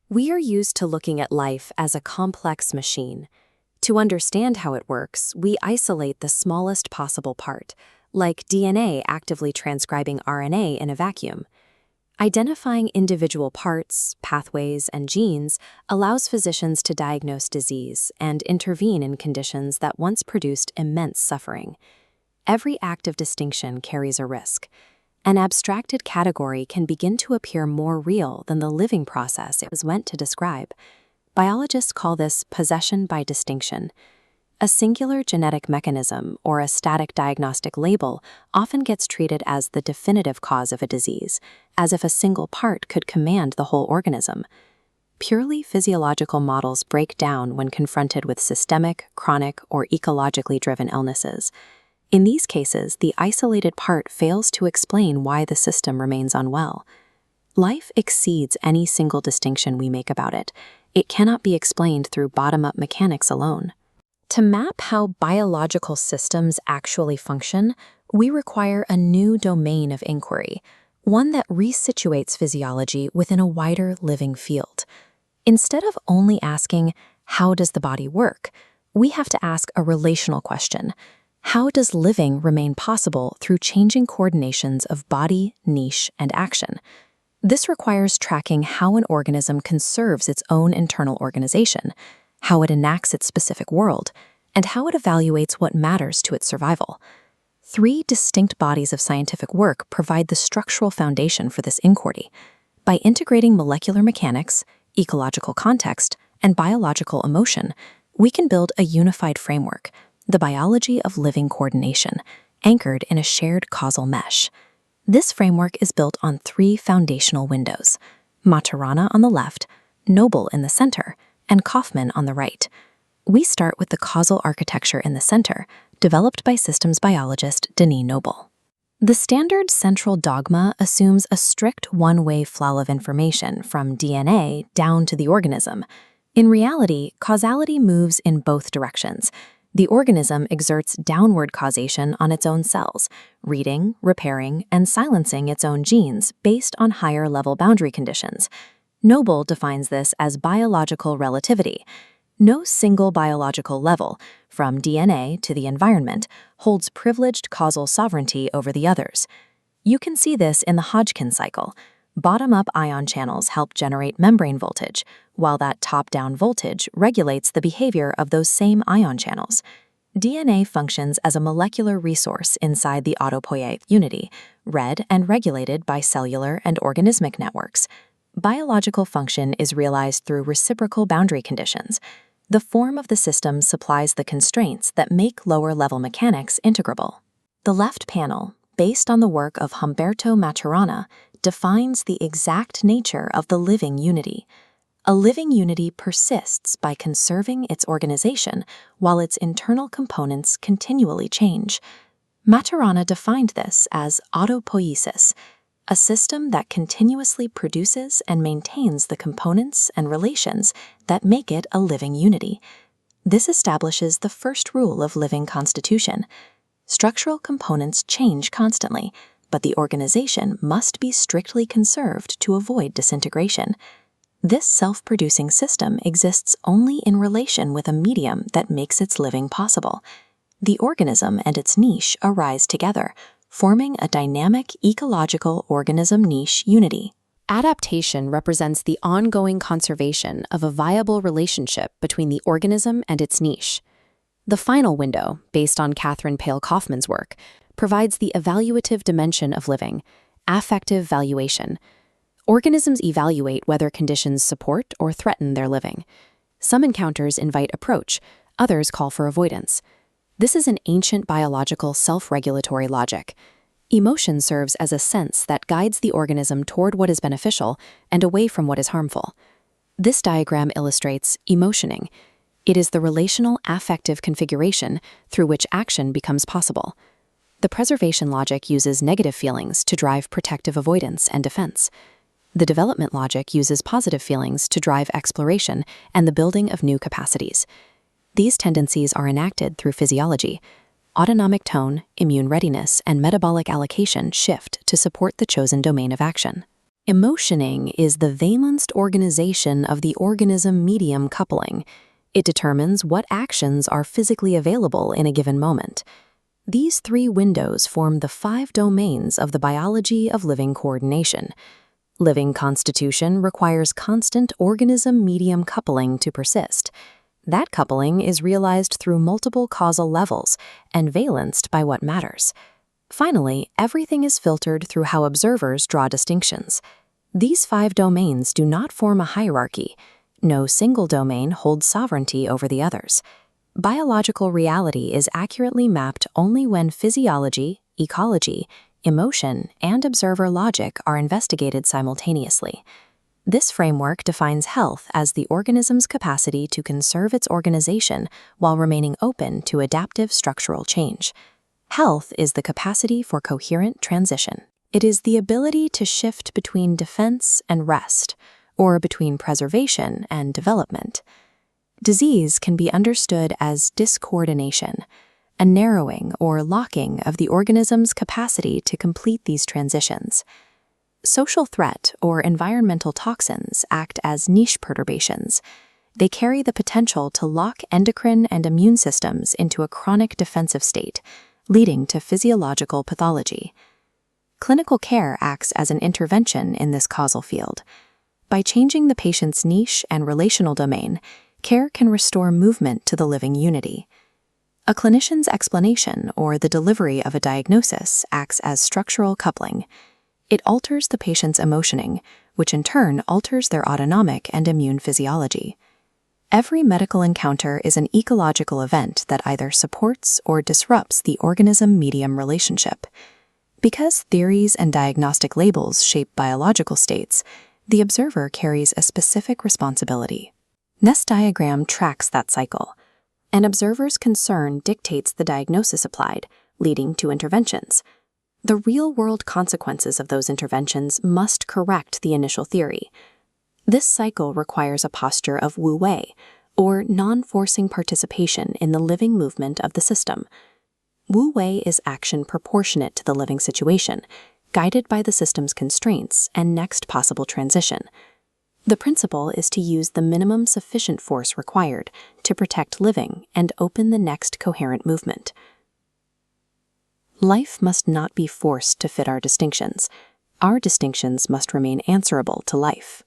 We are used to looking at life as a complex machine. To understand how it works, we isolate the smallest possible part, like DNA actively transcribing RNA in a vacuum. Identifying individual parts, pathways, and genes allows physicians to diagnose disease and intervene in conditions that once produced immense suffering. Every act of distinction carries a risk. An abstracted category can begin to appear more real than the living process it was meant to describe. Biologists call this possession by distinction. A singular genetic mechanism or a static diagnostic label often gets treated as the definitive cause of a disease, as if a single part could command the whole organism. Purely physiological models break down when confronted with systemic, chronic, or ecologically driven illnesses. In these cases, the isolated part fails to explain why the system remains unwell. Life exceeds any single distinction we make about it. It cannot be explained through bottom-up mechanics alone. To map how biological systems actually function, we require a new domain of inquiry, one that resituates physiology within a wider living field. Instead of only asking, how does the body work, we have to ask a relational question. How does living remain possible through changing coordinations of body, niche, and action? This requires tracking how an organism conserves its own internal organization, how it enacts its specific world, and how it evaluates what matters to its survival. 3 distinct bodies of scientific work provide the structural foundation for this inquiry. By integrating molecular mechanics, ecological context, and biological emotion, we can build a unified framework, the biology of living coordination, anchored in a shared causal mesh. This framework is built on 3 foundational windows: Maturana on the left, Noble in the center, and Kauffman on the right. We start with the causal architecture in the center, developed by systems biologist Denis Noble. The standard central dogma assumes a strict one-way flow of information from DNA down to the organism. In reality, causality moves in both directions. The organism exerts downward causation on its own cells, reading, repairing, and silencing its own genes based on higher-level boundary conditions. Noble defines this as biological relativity. No single biological level, from DNA to the environment, holds privileged causal sovereignty over the others. You can see this in the Hodgkin cycle. Bottom-up ion channels help generate membrane voltage, while that top-down voltage regulates the behavior of those same ion channels. DNA functions as a molecular resource inside the autopoietic unity, read and regulated by cellular and organismic networks. Biological function is realized through reciprocal boundary conditions. The form of the system supplies the constraints that make lower-level mechanics integrable. The left panel, based on the work of Humberto Maturana, defines the exact nature of the living unity. A living unity persists by conserving its organization while its internal components continually change. Maturana defined this as autopoiesis, a system that continuously produces and maintains the components and relations that make it a living unity. This establishes the first rule of living constitution. Structural components change constantly, but the organization must be strictly conserved to avoid disintegration. This self-producing system exists only in relation with a medium that makes its living possible. The organism and its niche arise together, forming a dynamic ecological organism-niche unity. Adaptation represents the ongoing conservation of a viable relationship between the organism and its niche. The final window, based on Katherine Peil Kauffman's work, provides the evaluative dimension of living, affective valuation. Organisms evaluate whether conditions support or threaten their living. Some encounters invite approach, others call for avoidance. This is an ancient biological self-regulatory logic. Emotion serves as a sense that guides the organism toward what is beneficial and away from what is harmful. This diagram illustrates emotioning. It is the relational affective configuration through which action becomes possible. The preservation logic uses negative feelings to drive protective avoidance and defense. The development logic uses positive feelings to drive exploration and the building of new capacities. These tendencies are enacted through physiology. Autonomic tone, immune readiness, and metabolic allocation shift to support the chosen domain of action. Emotioning is the valenced organization of the organism-medium coupling. It determines what actions are physically available in a given moment. These 3 windows form the 5 domains of the biology of living coordination. Living constitution requires constant organism-medium coupling to persist. That coupling is realized through multiple causal levels and valenced by what matters. Finally, everything is filtered through how observers draw distinctions. These 5 domains do not form a hierarchy. No single domain holds sovereignty over the others. Biological reality is accurately mapped only when physiology, ecology, emotion, and observer logic are investigated simultaneously. This framework defines health as the organism's capacity to conserve its organization while remaining open to adaptive structural change. Health is the capacity for coherent transition. It is the ability to shift between defense and rest, or between preservation and development. Disease can be understood as discoordination, a narrowing or locking of the organism's capacity to complete these transitions. Social threat or environmental toxins act as niche perturbations. They carry the potential to lock endocrine and immune systems into a chronic defensive state, leading to physiological pathology. Clinical care acts as an intervention in this causal field. By changing the patient's niche and relational domain, care can restore movement to the living unity. A clinician's explanation or the delivery of a diagnosis acts as structural coupling. It alters the patient's emotioning, which in turn alters their autonomic and immune physiology. Every medical encounter is an ecological event that either supports or disrupts the organism-medium relationship. Because theories and diagnostic labels shape biological states, the observer carries a specific responsibility. This diagram tracks that cycle. An observer's concern dictates the diagnosis applied, leading to interventions. The real-world consequences of those interventions must correct the initial theory. This cycle requires a posture of wu-wei, or non-forcing participation in the living movement of the system. Wu-wei is action proportionate to the living situation, guided by the system's constraints and next possible transition. The principle is to use the minimum sufficient force required to protect living and open the next coherent movement. Life must not be forced to fit our distinctions. Our distinctions must remain answerable to life.